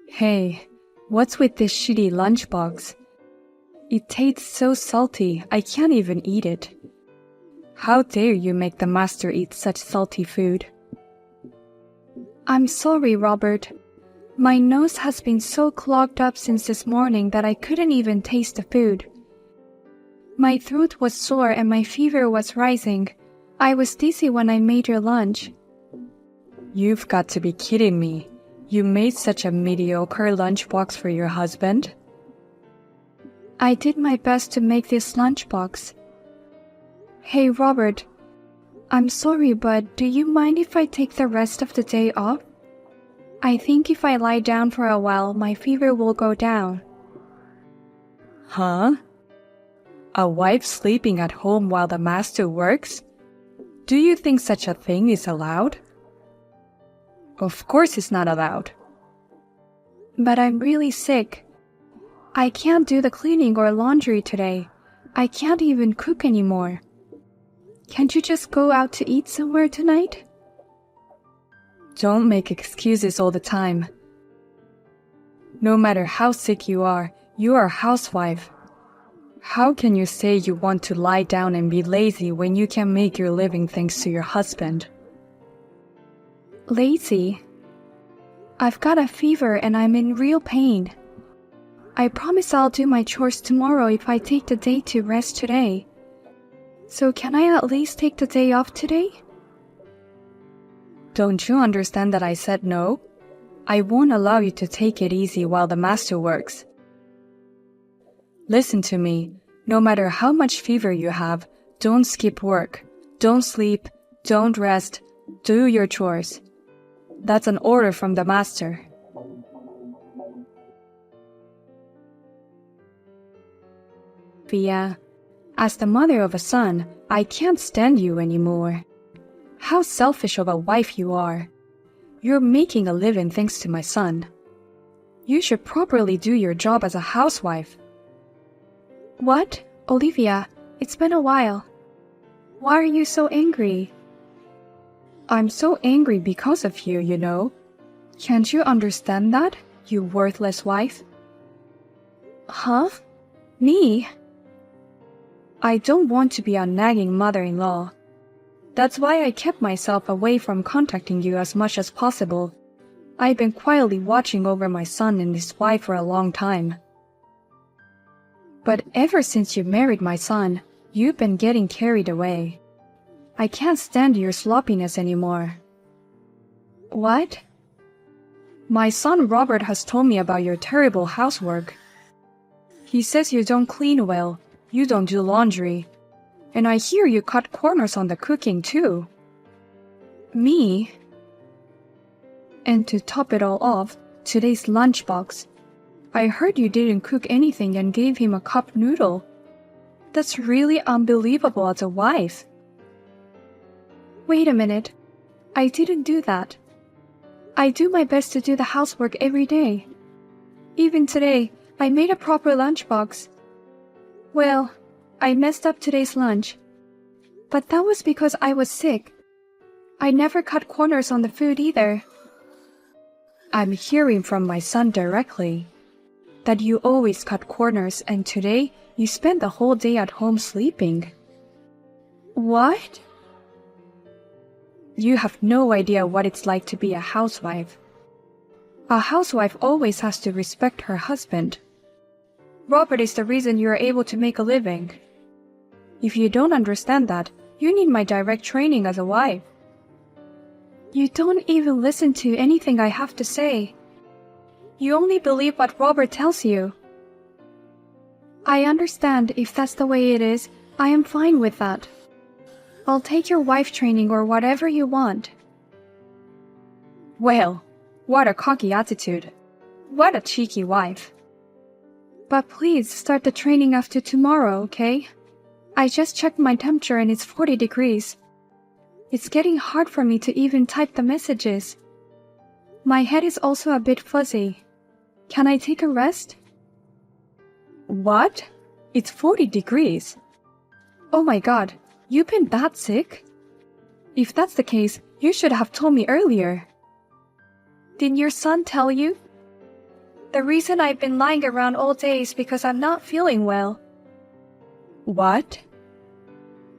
Hey, what's with this shitty lunchbox? It tastes so salty, I can't even eat it. How dare you make the master eat such salty food? I'm sorry, Robert. My nose has been so clogged up since this morning that I couldn't even taste the food. My throat was sore and my fever was rising. I was dizzy when I made your lunch. You've got to be kidding me. You made such a mediocre lunchbox for your husband? I did my best to make this lunchbox. Hey, Robert. I'm sorry, but do you mind if I take the rest of the day off? I think if I lie down for a while, my fever will go down. Huh? A wife sleeping at home while the master works? Do you think such a thing is allowed? Of course it's not allowed. But I'm really sick. I can't do the cleaning or laundry today. I can't even cook anymore. Can't you just go out to eat somewhere tonight? Don't make excuses all the time. No matter how sick you are a housewife. How can you say you want to lie down and be lazy when you can make your living thanks to your husband? Lazy? I've got a fever and I'm in real pain. I promise I'll do my chores tomorrow if I take the day to rest today. So can I at least take the day off today? Don't you understand that I said no? I won't allow you to take it easy while the master works. Listen to me. No matter how much fever you have, don't skip work. Don't sleep. Don't rest. Do your chores. That's an order from the master. Via, as the mother of a son, I can't stand you anymore. How selfish of a wife you are. You're making a living thanks to my son. You should properly do your job as a housewife. What? Olivia, it's been a while. Why are you so angry? I'm so angry because of you, you know. Can't you understand that, you worthless wife? Huh? Me? I don't want to be a nagging mother-in-law. That's why I kept myself away from contacting you as much as possible. I've been quietly watching over my son and his wife for a long time. But ever since you married my son, you've been getting carried away. I can't stand your sloppiness anymore. What? My son Robert has told me about your terrible housework. He says you don't clean well, you don't do laundry, and I hear you cut corners on the cooking too. Me? And to top it all off, today's lunchbox. I heard you didn't cook anything and gave him a cup noodle. That's really unbelievable as a wife. Wait a minute. I didn't do that. I do my best to do the housework every day. Even today, I made a proper lunchbox. Well, I messed up today's lunch. But that was because I was sick. I never cut corners on the food either. I'm hearing from my son directly that you always cut corners and today you spent the whole day at home sleeping. What? You have no idea what it's like to be a housewife. A housewife always has to respect her husband. Robert is the reason you are able to make a living. If you don't understand that, you need my direct training as a wife. You don't even listen to anything I have to say. You only believe what Robert tells you. I understand if that's the way it is, I am fine with that. I'll take your wife training or whatever you want. Well, what a cocky attitude. What a cheeky wife. But please start the training after tomorrow, okay? I just checked my temperature and it's 40 degrees. It's getting hard for me to even type the messages. My head is also a bit fuzzy. Can I take a rest? What? It's 40 degrees. Oh my god, you've been that sick? If that's the case, you should have told me earlier. Didn't your son tell you? The reason I've been lying around all day is because I'm not feeling well. What?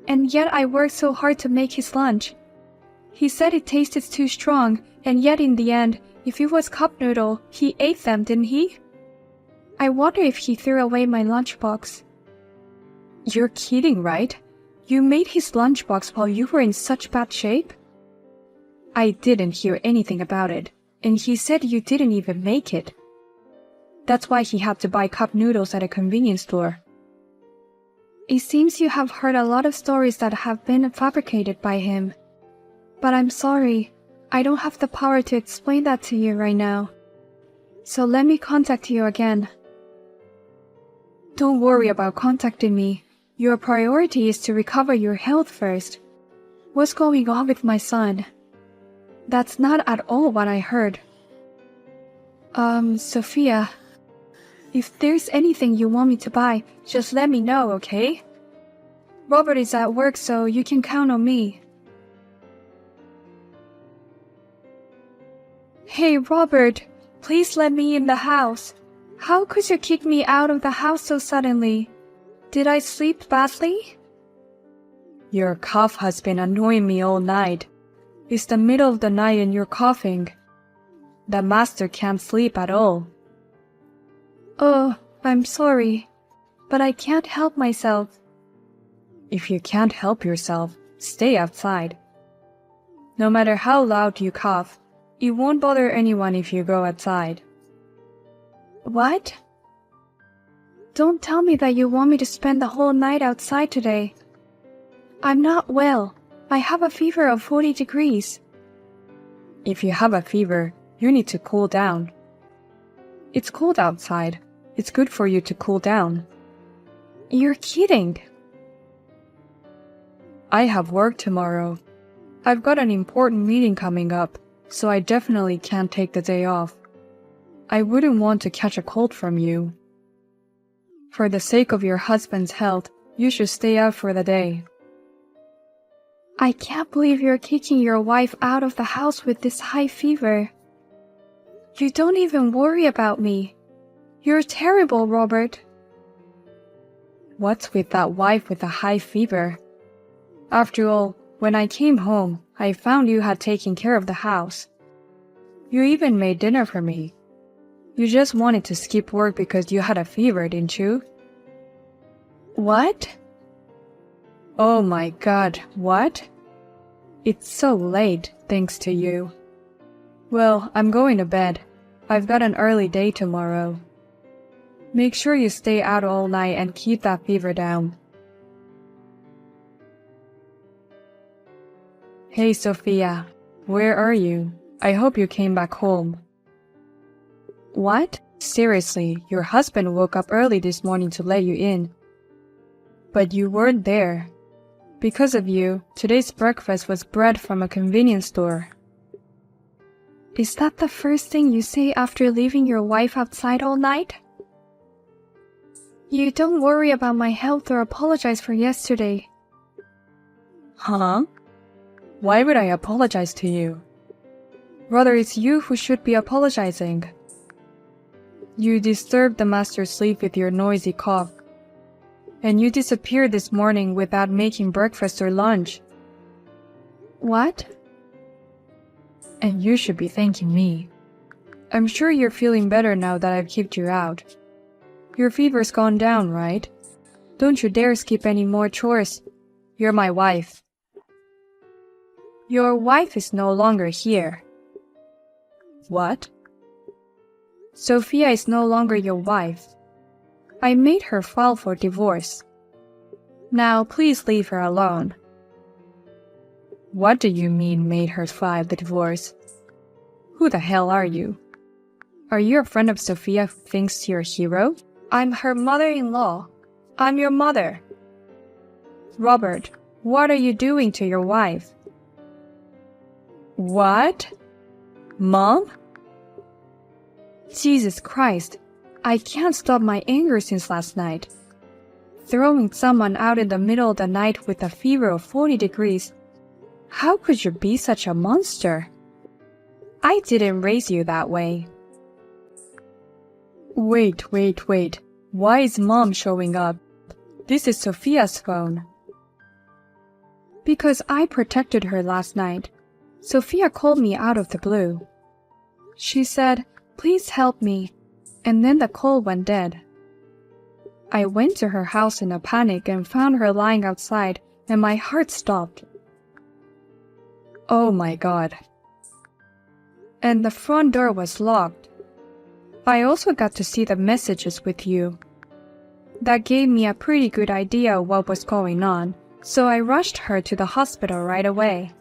And yet I worked so hard to make his lunch. He said it tasted too strong, and yet in the end, if it was cup noodle, he ate them, didn't he? I wonder if he threw away my lunchbox. You're kidding, right? You made his lunchbox while you were in such bad shape? I didn't hear anything about it, and he said you didn't even make it. That's why he had to buy cup noodles at a convenience store. It seems you have heard a lot of stories that have been fabricated by him. But I'm sorry, I don't have the power to explain that to you right now. So let me contact you again. Don't worry about contacting me. Your priority is to recover your health first. What's going on with my son? That's not at all what I heard. Sophia, if there's anything you want me to buy, just let me know, okay? Robert is at work, so you can count on me. Hey, Robert, please let me in the house. How could you kick me out of the house so suddenly? Did I sleep badly? Your cough has been annoying me all night. It's the middle of the night and you're coughing. The master can't sleep at all. Oh, I'm sorry, but I can't help myself. If you can't help yourself, stay outside. No matter how loud you cough, it won't bother anyone if you go outside. What? Don't tell me that you want me to spend the whole night outside today. I'm not well. I have a fever of 40 degrees. If you have a fever, you need to cool down. It's cold outside. It's good for you to cool down. You're kidding. I have work tomorrow. I've got an important meeting coming up, so I definitely can't take the day off. I wouldn't want to catch a cold from you. For the sake of your husband's health, you should stay out for the day. I can't believe you're kicking your wife out of the house with this high fever. You don't even worry about me. You're terrible, Robert. What's with that wife with a high fever? After all, when I came home, I found you had taken care of the house. You even made dinner for me. You just wanted to skip work because you had a fever, didn't you? What? Oh my God, what? It's so late, thanks to you. Well, I'm going to bed. I've got an early day tomorrow. Make sure you stay out all night and keep that fever down. Hey, Sophia, where are you? I hope you came back home. What? Seriously, your husband woke up early this morning to let you in. But you weren't there. Because of you, today's breakfast was bread from a convenience store. Is that the first thing you say after leaving your wife outside all night? You don't worry about my health or apologize for yesterday. Huh? Why would I apologize to you? Rather, it's you who should be apologizing. You disturbed the master's sleep with your noisy cough. And you disappeared this morning without making breakfast or lunch. What? And you should be thanking me. I'm sure you're feeling better now that I've kicked you out. Your fever's gone down, right? Don't you dare skip any more chores. You're my wife. Your wife is no longer here. What? Sophia is no longer your wife. I made her file for divorce. Now please leave her alone. What do you mean made her file the divorce? Who the hell are you? Are you a friend of Sophia who thinks you're a hero? I'm her mother-in-law. I'm your mother. Robert, what are you doing to your wife? What? Mom? Jesus Christ, I can't stop my anger since last night. Throwing someone out in the middle of the night with a fever of 40 degrees. How could you be such a monster? I didn't raise you that way. Wait. Why is Mom showing up? This is Sophia's phone. Because I protected her last night. Sophia called me out of the blue. She said, "Please help me," and then the call went dead. I went to her house in a panic and found her lying outside, and my heart stopped. Oh my God. And the front door was locked. I also got to see the messages with you. That gave me a pretty good idea of what was going on, so I rushed her to the hospital right away.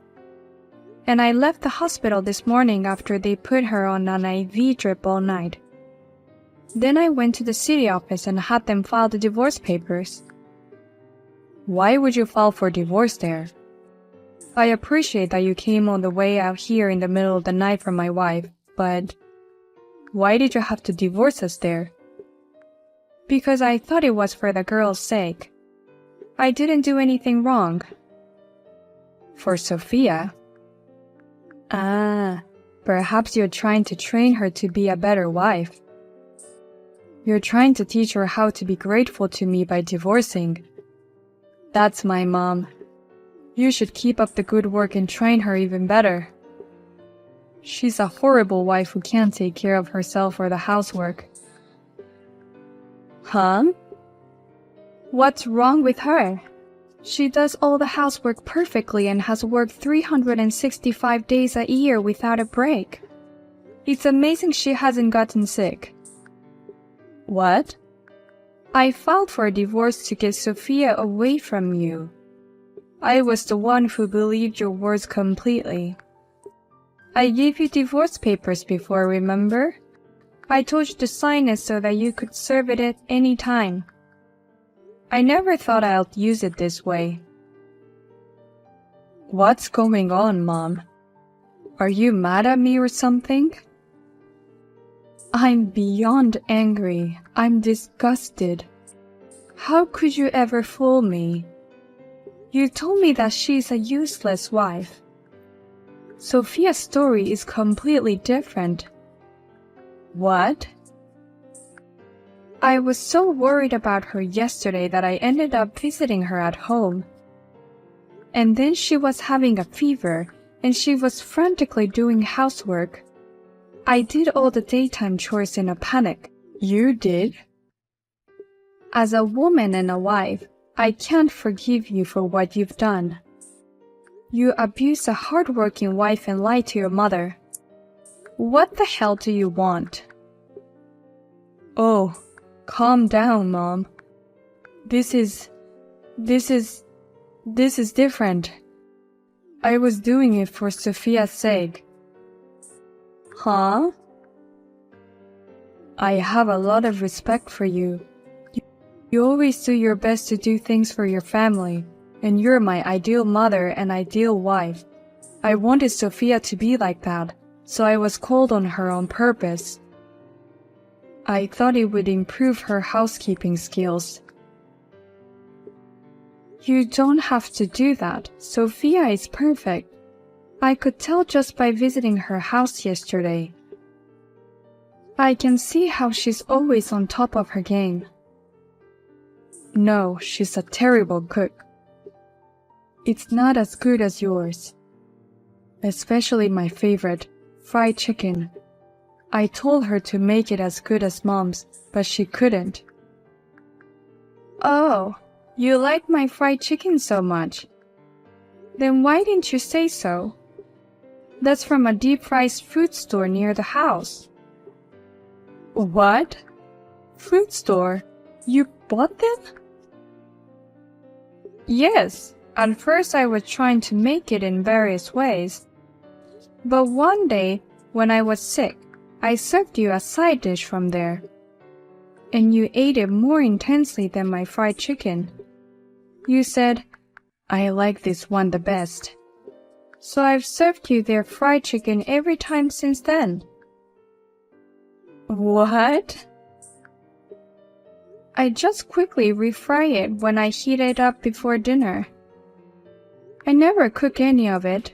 And I left the hospital this morning after they put her on an IV drip all night. Then I went to the city office and had them file the divorce papers. Why would you file for divorce there? I appreciate that you came all the way out here in the middle of the night for my wife, but why did you have to divorce us there? Because I thought it was for the girl's sake. I didn't do anything wrong. For Sophia? Perhaps you're trying to train her to be a better wife. You're trying to teach her how to be grateful to me by divorcing. That's my mom. You should keep up the good work and train her even better. She's a horrible wife who can't take care of herself or the housework. Huh? What's wrong with her? She does all the housework perfectly and has worked 365 days a year without a break. It's amazing she hasn't gotten sick. What? I filed for a divorce to get Sophia away from you. I was the one who believed your words completely. I gave you divorce papers before, remember? I told you to sign it so that you could serve it at any time. I never thought I'd use it this way. What's going on, Mom? Are you mad at me or something? I'm beyond angry. I'm disgusted. How could you ever fool me? You told me that she's a useless wife. Sophia's story is completely different. What? I was so worried about her yesterday that I ended up visiting her at home. And then she was having a fever, and she was frantically doing housework. I did all the daytime chores in a panic. You did? As a woman and a wife, I can't forgive you for what you've done. You abused a hardworking wife and lied to your mother. What the hell do you want? Oh, calm down, Mom. This is different. I was doing it for Sophia's sake. Huh? I have a lot of respect for you. You always do your best to do things for your family, and you're my ideal mother and ideal wife. I wanted Sophia to be like that, so I was cold on her on purpose. I thought it would improve her housekeeping skills. You don't have to do that. Sophia is perfect. I could tell just by visiting her house yesterday. I can see how she's always on top of her game. No, she's a terrible cook. It's not as good as yours. Especially my favorite, fried chicken. I told her to make it as good as Mom's, but she couldn't. Oh, you like my fried chicken so much. Then why didn't you say so? That's from a deep-fried food store near the house. What? Food store? You bought them? Yes. At first I was trying to make it in various ways. But one day, when I was sick, I served you a side dish from there. And you ate it more intensely than my fried chicken. You said, "I like this one the best." So I've served you their fried chicken every time since then. What? I just quickly refry it when I heat it up before dinner. I never cook any of it.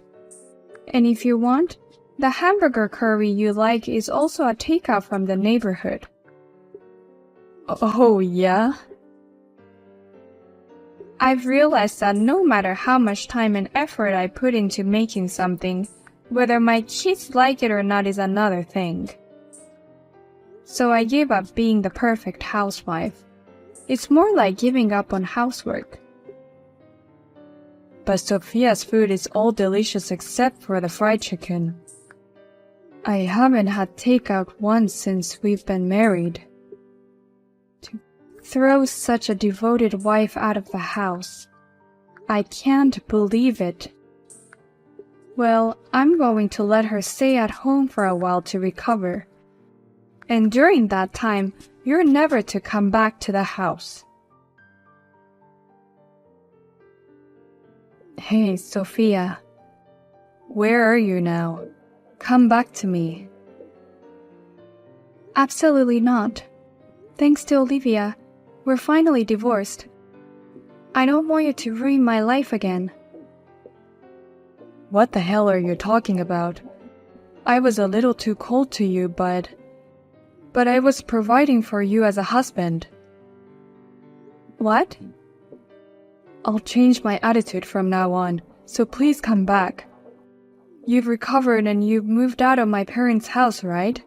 And if you want, the hamburger curry you like is also a takeout from the neighborhood. Oh, yeah? I've realized that no matter how much time and effort I put into making something, whether my kids like it or not is another thing. So I gave up being the perfect housewife. It's more like giving up on housework. But Sophia's food is all delicious except for the fried chicken. I haven't had takeout once since we've been married. To throw such a devoted wife out of the house. I can't believe it. Well, I'm going to let her stay at home for a while to recover. And during that time, you're never to come back to the house. Hey, Sophia. Where are you now? Come back to me. Absolutely not. Thanks to Olivia, we're finally divorced. I don't want you to ruin my life again. What the hell are you talking about? I was a little too cold to you, but I was providing for you as a husband. What? I'll change my attitude from now on, so please come back. You've recovered and you've moved out of my parents' house, right?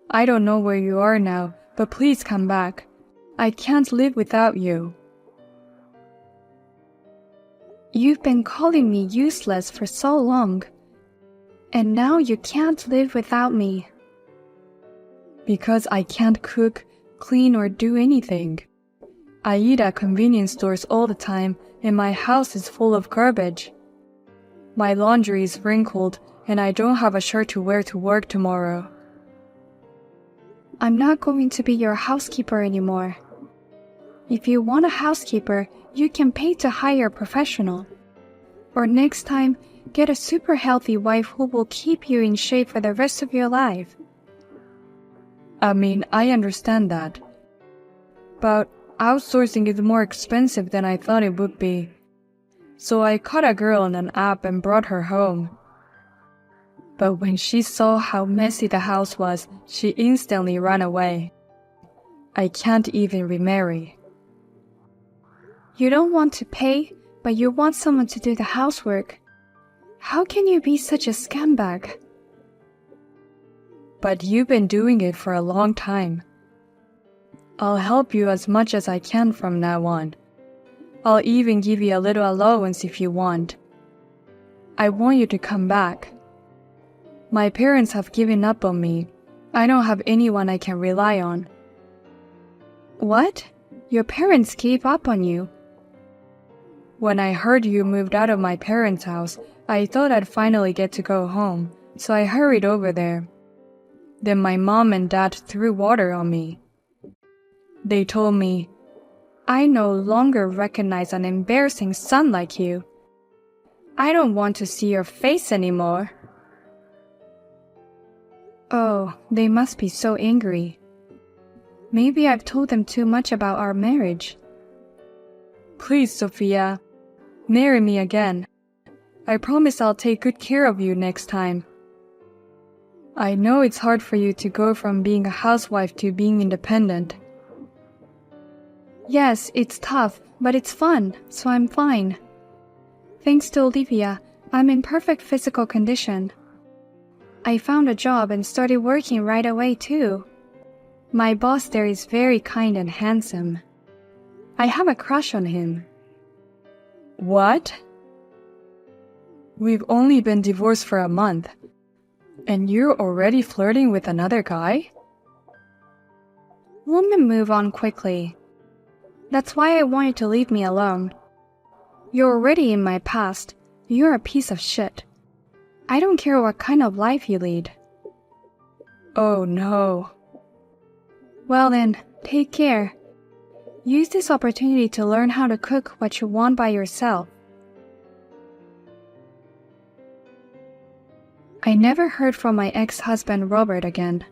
I don't know where you are now, but please come back. I can't live without you. You've been calling me useless for so long, and now you can't live without me. Because I can't cook, clean, or do anything. I eat at convenience stores all the time, and my house is full of garbage. My laundry is wrinkled, and I don't have a shirt to wear to work tomorrow. I'm not going to be your housekeeper anymore. If you want a housekeeper, you can pay to hire a professional. Or next time, get a super healthy wife who will keep you in shape for the rest of your life. I mean, I understand that. But outsourcing is more expensive than I thought it would be. So I caught a girl on an app and brought her home. But when she saw how messy the house was, she instantly ran away. I can't even remarry. You don't want to pay, but you want someone to do the housework. How can you be such a scumbag? But you've been doing it for a long time. I'll help you as much as I can from now on. I'll even give you a little allowance if you want. I want you to come back. My parents have given up on me. I don't have anyone I can rely on. What? Your parents gave up on you? When I heard you moved out of my parents' house, I thought I'd finally get to go home, so I hurried over there. Then my mom and dad threw water on me. They told me, I no longer recognize an embarrassing son like you. I don't want to see your face anymore. Oh, they must be so angry. Maybe I've told them too much about our marriage. Please, Sophia, marry me again. I promise I'll take good care of you next time. I know it's hard for you to go from being a housewife to being independent. Yes, it's tough, but it's fun, so I'm fine. Thanks to Olivia, I'm in perfect physical condition. I found a job and started working right away too. My boss there is very kind and handsome. I have a crush on him. What? We've only been divorced for a month, and you're already flirting with another guy? Women move on quickly. That's why I want you to leave me alone. You're already in my past. You're a piece of shit. I don't care what kind of life you lead. Oh no. Well then, take care. Use this opportunity to learn how to cook what you want by yourself. I never heard from my ex-husband Robert again.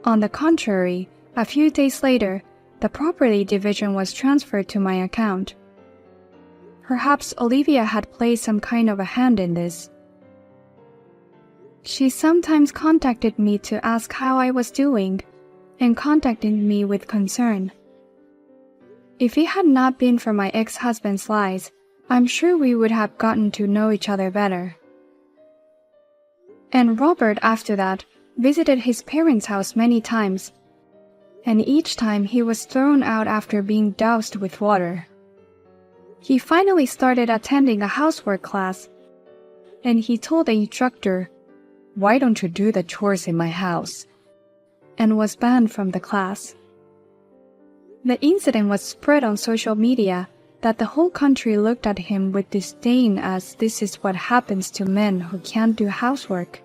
On the contrary, a few days later, the property division was transferred to my account. Perhaps Olivia had played some kind of a hand in this. She sometimes contacted me to ask how I was doing, and contacted me with concern. If it had not been for my ex-husband's lies, I'm sure we would have gotten to know each other better. And Robert, after that, visited his parents' house many times, and each time he was thrown out after being doused with water. He finally started attending a housework class, and he told the instructor, "Why don't you do the chores in my house?" and was banned from the class. The incident was spread on social media that the whole country looked at him with disdain, as this is what happens to men who can't do housework.